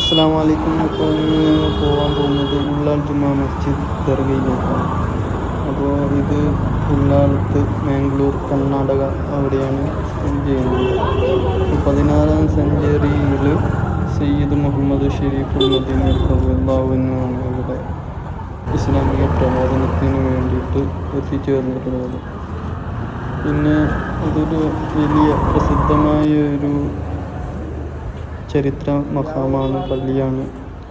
അസ്സലാമു അലൈക്കും. ഇപ്പോൾ പോകാൻ പോകുന്നത് ഉള്ളാൾ ജുമാ മസ്ജിദ് ദർഗയിലേക്കാണ്. അപ്പോൾ ഇത് ഉള്ളാളത്ത് മാംഗ്ലൂർ കർണാടക അവിടെയാണ് സ്ഥിതി ചെയ്യുന്നത്. 16ാം സെഞ്ച്വറിയിൽ സയ്യിദ് മുഹമ്മദ് ഷരീഫുൽ മദീനി റളിയല്ലാഹു അൻഹു ആണ് ഇവിടെ ഇസ്ലാമിക പ്രബോധനത്തിന് വേണ്ടിയിട്ട് എത്തിച്ചേർന്നിട്ടുള്ളത്. പിന്നെ ഇതൊരു വലിയ പ്രസിദ്ധമായ ഒരു ചരിത്ര മഖാമാണ്, പള്ളിയാണ്.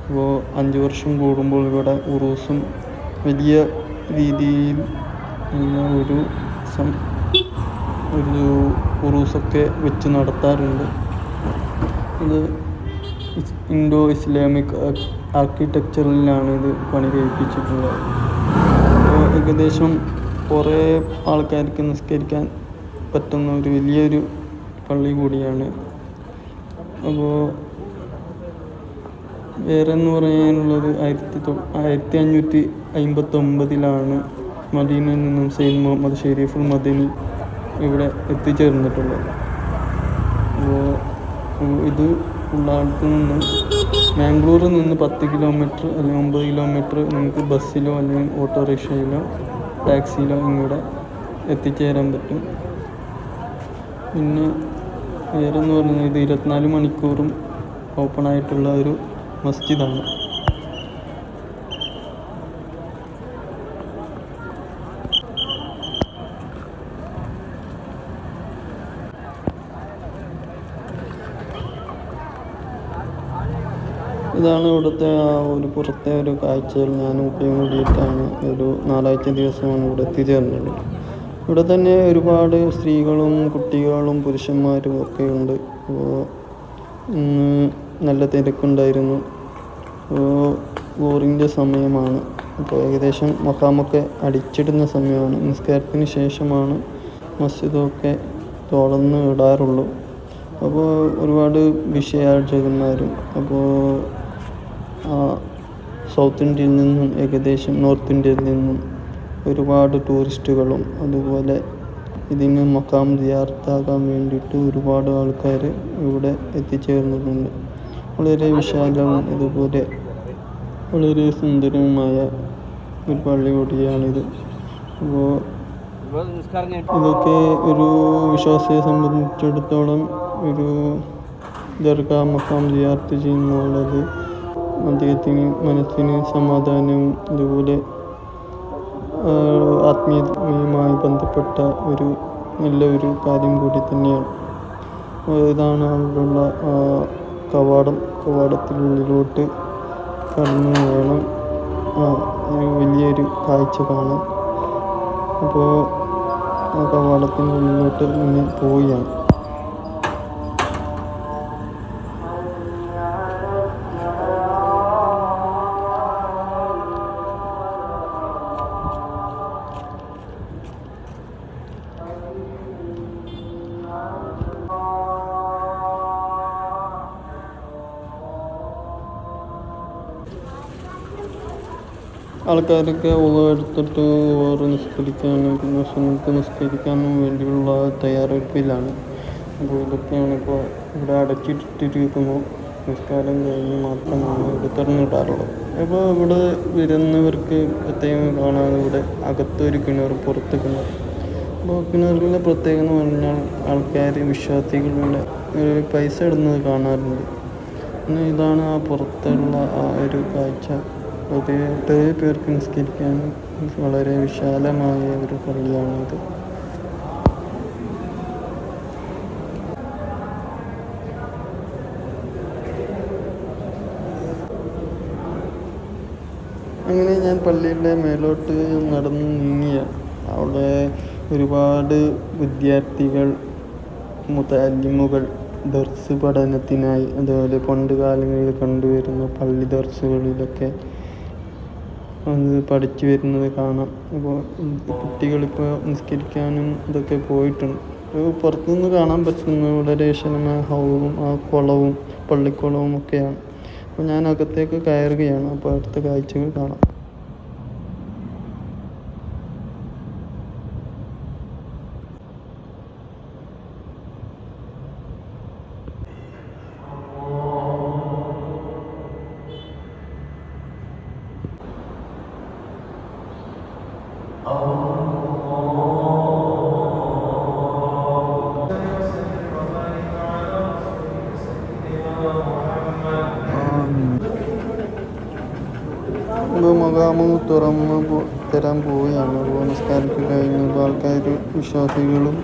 അപ്പോൾ 5 വർഷം കൂടുമ്പോൾ ഇവിടെ ഉറൂസും വലിയ രീതിയിൽ ഒരു ഉറൂസൊക്കെ വെച്ച് നടത്താറുണ്ട്. ഇത് ഇൻഡോ ഇസ്ലാമിക് ആർക്കിടെക്ചറിലാണ് ഇത് പണി കഴിപ്പിച്ചിട്ടുള്ളത്. അപ്പോൾ ഏകദേശം കുറേ ആൾക്കാർക്ക് നിസ്കരിക്കാൻ പറ്റുന്ന ഒരു വലിയൊരു പള്ളി കൂടിയാണ്. അപ്പോൾ വേറെ എന്ന് പറയാനുള്ളത് 1559 മദീനയിൽ നിന്നും സയ്യിദ് മുഹമ്മദ് ഷരീഫുൽ മദീനി ഇവിടെ എത്തിച്ചേർന്നിട്ടുള്ളത്. അപ്പോൾ ഇത് ഉള്ളാളത്ത് നിന്ന് മാംഗ്ലൂരിൽ നിന്ന് 10 കിലോമീറ്റർ അല്ലെങ്കിൽ 9 കിലോമീറ്റർ നിങ്ങൾക്ക് ബസ്സിലോ അല്ലെങ്കിൽ ഓട്ടോറിക്ഷയിലോ ടാക്സിയിലോ ഇങ്ങോട്ട് എത്തിച്ചേരാൻ പറ്റും. പിന്നെ വേറെ എന്ന് പറയുന്നത് ഇത് 24 മണിക്കൂറും ഓപ്പണായിട്ടുള്ള ഒരു മസ്ജിദാണ്. ഇതാണ് ഇവിടുത്തെ ഒരു പുറത്തെ ഒരു കാഴ്ചകൾ. ഞാൻ ഉപ്പയും കൂടിയിട്ടാണ് ഒരു 4 ആഴ്ച ദിവസമാണ് ഇവിടെ എത്തിച്ചേർന്നത്. ഇവിടെ തന്നെ ഒരുപാട് സ്ത്രീകളും കുട്ടികളും പുരുഷന്മാരും ഒക്കെ ഉണ്ട്. അപ്പോൾ നല്ല തിരക്കുണ്ടായിരുന്നു. ബോറിൻ്റെ സമയമാണ്. അപ്പോൾ ഏകദേശം മഖാമൊക്കെ അടിച്ചിടുന്ന സമയമാണ്. നിസ്കാരത്തിന് ശേഷമാണ് മസ്ജിദൊക്കെ തുറന്ന് ഇടാറുള്ളൂ. അപ്പോൾ ഒരുപാട് വിഷയാചകന്മാരും അപ്പോൾ സൗത്ത് ഇന്ത്യയിൽ നിന്നും ഏകദേശം നോർത്ത് ഇന്ത്യയിൽ നിന്നും ഒരുപാട് ടൂറിസ്റ്റുകളും അതുപോലെ ഇതിന് മഖാം സിയാറത്താകാൻ വേണ്ടിയിട്ട് ഒരുപാട് ആൾക്കാർ ഇവിടെ എത്തിച്ചേർന്നിട്ടുണ്ട്. വളരെ വിശാലവും ഇതുപോലെ വളരെ സുന്ദരവുമായ ഒരു പള്ളി കൂടിയാണിത്. അപ്പോൾ ഇതൊക്കെ ഒരു വിശ്വാസിയെ സംബന്ധിച്ചിടത്തോളം ഒരു ദർഗാ മഖാം സിയാറത്ത് ചെയ്യുന്നുള്ളത് അദ്ദേഹത്തിന് മനസ്സിന് സമാധാനവും അതുപോലെ ആത്മീയമായി ബന്ധപ്പെട്ട ഒരു നല്ല ഒരു കാര്യം കൂടി തന്നെയാണ്. ഇതാണ് അവിടെയുള്ള കവാടത്തിനുള്ളിലോട്ട് കടന്നു വേണം വലിയൊരു കാഴ്ച കാണാൻ. അപ്പോൾ ആ കവാടത്തിനുള്ളിലോട്ട് ഇങ്ങനെ പോവുകയാണ്. ആൾക്കാരൊക്കെ എടുത്തിട്ട് ഓറ് നിസ്കരിക്കാനും പിന്നെ സുന്നത്ത് നിസ്കരിക്കാനും വേണ്ടിയുള്ള തയ്യാറെടുപ്പിലാണ്. അപ്പോൾ ഇതൊക്കെയാണ് ഇപ്പോൾ ഇവിടെ അടച്ചിട്ടിരിക്കുന്നു. നിസ്കാരം കഴിഞ്ഞ് മാത്രമാണ് ഇവിടെ തുറന്നിടാറുള്ളത്. അപ്പോൾ ഇവിടെ വരുന്നവർക്ക് പ്രത്യേകം കാണാൻ ഇവിടെ അകത്തൊരു കിണർ, പുറത്ത് കിണർ. അപ്പോൾ കിണറിൻ്റെ പ്രത്യേകത എന്ന് പറഞ്ഞാൽ ആൾക്കാർ വിശ്വാസികളുടെ പൈസ ഇടുന്നത് കാണാറുണ്ട്. പിന്നെ ഇതാണ് ആ പുറത്തുള്ള ആ ഒരു കാഴ്ച. ഒത്തിരി പേർക്ക് നിസ്കരിക്കാൻ വളരെ വിശാലമായ ഒരു പള്ളിയാണിത്. അങ്ങനെ ഞാൻ പള്ളിയുടെ മേലോട്ട് നടന്ന് നീങ്ങിയാണ്. അവിടെ ഒരുപാട് വിദ്യാർത്ഥികൾ, മുതഅല്ലിമുകൾ ദർസ് പഠനത്തിനായി, അതുപോലെ പണ്ട് കാലങ്ങളിൽ കണ്ടുവരുന്ന പള്ളി ദർസുകളിലൊക്കെ അത് പഠിച്ചു വരുന്നത് കാണാം. അപ്പോൾ കുട്ടികളിപ്പോൾ നിസ്കരിക്കാനും ഇതൊക്കെ പോയിട്ടുണ്ട്. പുറത്തുനിന്ന് കാണാൻ പറ്റുന്ന വളരെ വിശാലമായ ഹൗളും ആ കുളവും പള്ളിക്കുളവും ഒക്കെയാണ്. അപ്പോൾ ഞാൻ അകത്തേക്ക് കയറുകയാണ്. അപ്പോൾ അടുത്ത കാഴ്ചകൾ കാണാം. ഇപ്പോൾ മഖാമ് തരാൻ പോവുകയാണ്. അപ്പോൾ നിസ്കാരമൊക്കെ കഴിഞ്ഞപ്പോൾ ആൾക്കാർ വിശ്വാസികളും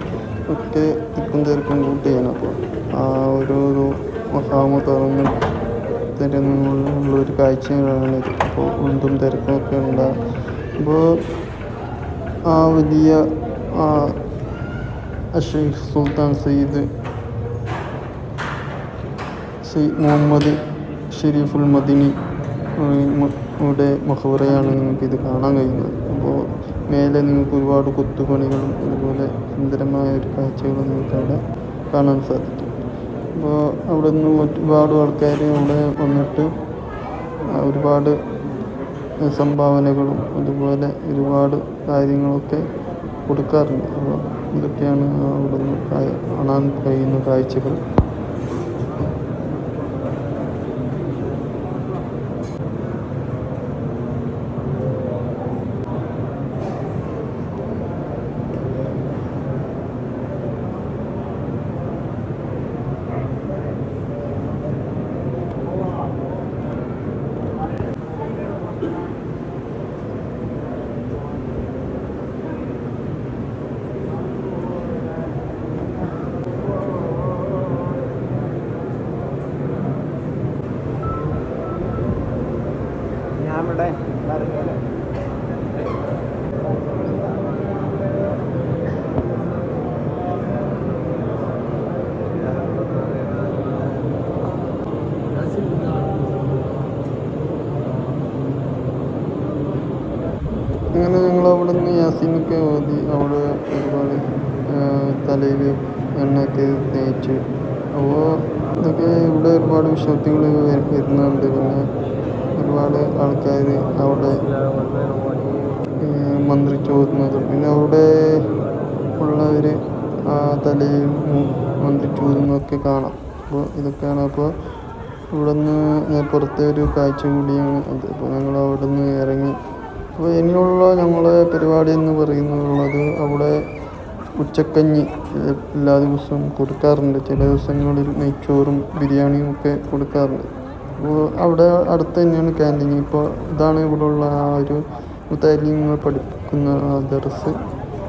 ഒക്കെ തിക്കും തിരക്കും കൂട്ടുകയാണ്. അപ്പോൾ ആ ഒരു മഖാമ് തുറന്ന് തരുന്നുള്ളൊരു കാഴ്ചകളാണ്. അപ്പോൾ ഉന്തും തിരക്കൊക്കെ ഉണ്ടാകും. അപ്പോൾ ആ വലിയ ഷെയ്ഖ് സുൽത്താൻ സയ്യിദ് മുഹമ്മദ് ഷെരീഫുൽ മദീനി യുടെ മഖബറയാണ് നിങ്ങൾക്കിത് കാണാൻ കഴിയുന്നത്. അപ്പോൾ മേലെ നിങ്ങൾക്ക് ഒരുപാട് കൊത്തുപണികളും അതുപോലെ സുന്ദരമായ ഒരു കാഴ്ചകളും നിങ്ങൾക്ക് അവിടെ കാണാൻ സാധിക്കും. അപ്പോൾ അവിടെ നിന്ന് ഒരുപാട് ആൾക്കാർ അവിടെ വന്നിട്ട് ഒരുപാട് സംഭാവനകളും അതുപോലെ ഒരുപാട് കാര്യങ്ങളൊക്കെ കൊടുക്കാറുണ്ട്. അപ്പോൾ ഇതൊക്കെയാണ് അവിടെ നിന്ന് കാണാൻ കഴിയുന്ന കാഴ്ചകൾ. അങ്ങനെ ഞങ്ങൾ അവിടെ നിന്ന് യാസീനൊക്കെ ഓതി അവിടെ ഒരുപാട് തലയിൽ എണ്ണയൊക്കെ തേച്ച്. അപ്പോൾ ഇതൊക്കെ ഇവിടെ ഒരുപാട് വിശ്വാസികൾ വരുന്നുണ്ട്. പിന്നെ ഒരുപാട് ആൾക്കാർ അവിടെ മന്ത്രിച്ചോതുന്നതും പിന്നെ അവിടെ ഉള്ളവർ തലയിൽ മന്ത്രിച്ചോതുന്നതൊക്കെ കാണാം. അപ്പോൾ ഇതൊക്കെയാണ്. അപ്പോൾ ഇവിടെ നിന്ന് പുറത്തെ ഒരു കാഴ്ച കൂടിയാണ് അത്. അപ്പോൾ ഞങ്ങൾ അവിടെ നിന്ന് ഇറങ്ങി. അപ്പോൾ ഇനിയുള്ള ഞങ്ങളെ പരിപാടി എന്ന് പറയുന്നത് അവിടെ ഉച്ചക്കഞ്ഞി എല്ലാ ദിവസവും കൊടുക്കാറുണ്ട്. ചില ദിവസങ്ങളിൽ നെയ്ച്ചോറും ബിരിയാണിയും ഒക്കെ കൊടുക്കാറുണ്ട്. അപ്പോൾ അവിടെ അടുത്ത് തന്നെയാണ് ക്യാൻറ്റീൻ. ഇപ്പോൾ ഇതാണ് ഇവിടെയുള്ള ആ ഒരു താലീങ്ങൾ പഠിപ്പിക്കുന്ന ദർസ്.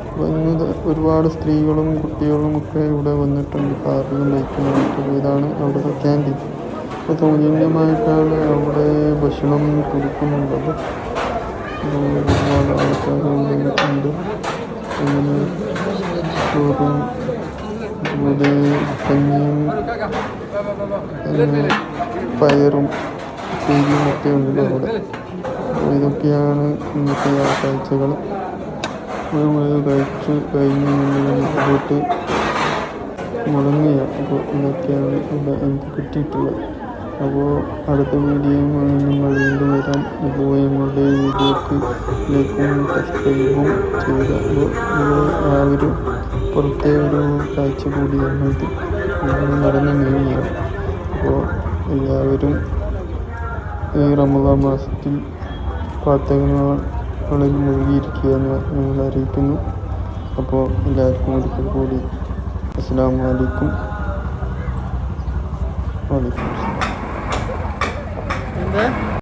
അപ്പോൾ ഇന്ന് ഒരുപാട് സ്ത്രീകളും കുട്ടികളും ഒക്കെ ഇവിടെ വന്നിട്ടുണ്ട്. കാറിലും ബൈക്കിലും. ഇതാണ് അവിടുത്തെ ക്യാൻറ്റീൻ. അപ്പോൾ സൗജന്യമായിട്ടാണ് അവിടെ ഭക്ഷണം കൊടുക്കുന്നുള്ളത്. ഒരുപാട് ആൾക്കാരുണ്ട്. അങ്ങനെ ചോറും അതുപോലെ കഞ്ഞിയും പയറും ഉപ്പേരിയും ഒക്കെ ഉണ്ട് അവിടെ. അപ്പോൾ ഇതൊക്കെയാണ് ഇന്നത്തെ ആ കാഴ്ചകൾ. കഴിച്ച് കഴിഞ്ഞ് പോയിട്ട് മുടങ്ങുകയാണ്. അപ്പോൾ ഇതൊക്കെയാണ് ഇവിടെ എനിക്ക് കിട്ടിയിട്ടുള്ളത്. അപ്പോൾ അടുത്ത വീഡിയോയുമായി നിങ്ങൾ വീണ്ടും വരാം. അപ്പോൾ ഞങ്ങളുടെ വീഡിയോക്ക് ലൈക്കും സബ്സ്ക്രൈബും ചെയ്യുക. അപ്പോൾ ആ ഒരു പുറത്തെ ഒരു കാഴ്ച കൂടിയാണ് ഇത് നടന്നു നീങ്ങിയാണ്. അപ്പോൾ എല്ലാവരും ഈ റമദാൻ മാസത്തിൽ പ്രാർത്ഥനകളിൽ മുഴുകിയിരിക്കുകയെന്ന് ഞങ്ങൾ അറിയിക്കുന്നു. അപ്പോൾ എല്ലാവർക്കും ഒരിക്കൽ കൂടി അസ്സലാമു അലൈക്കും. വലൈക്കും അസ്സലാം.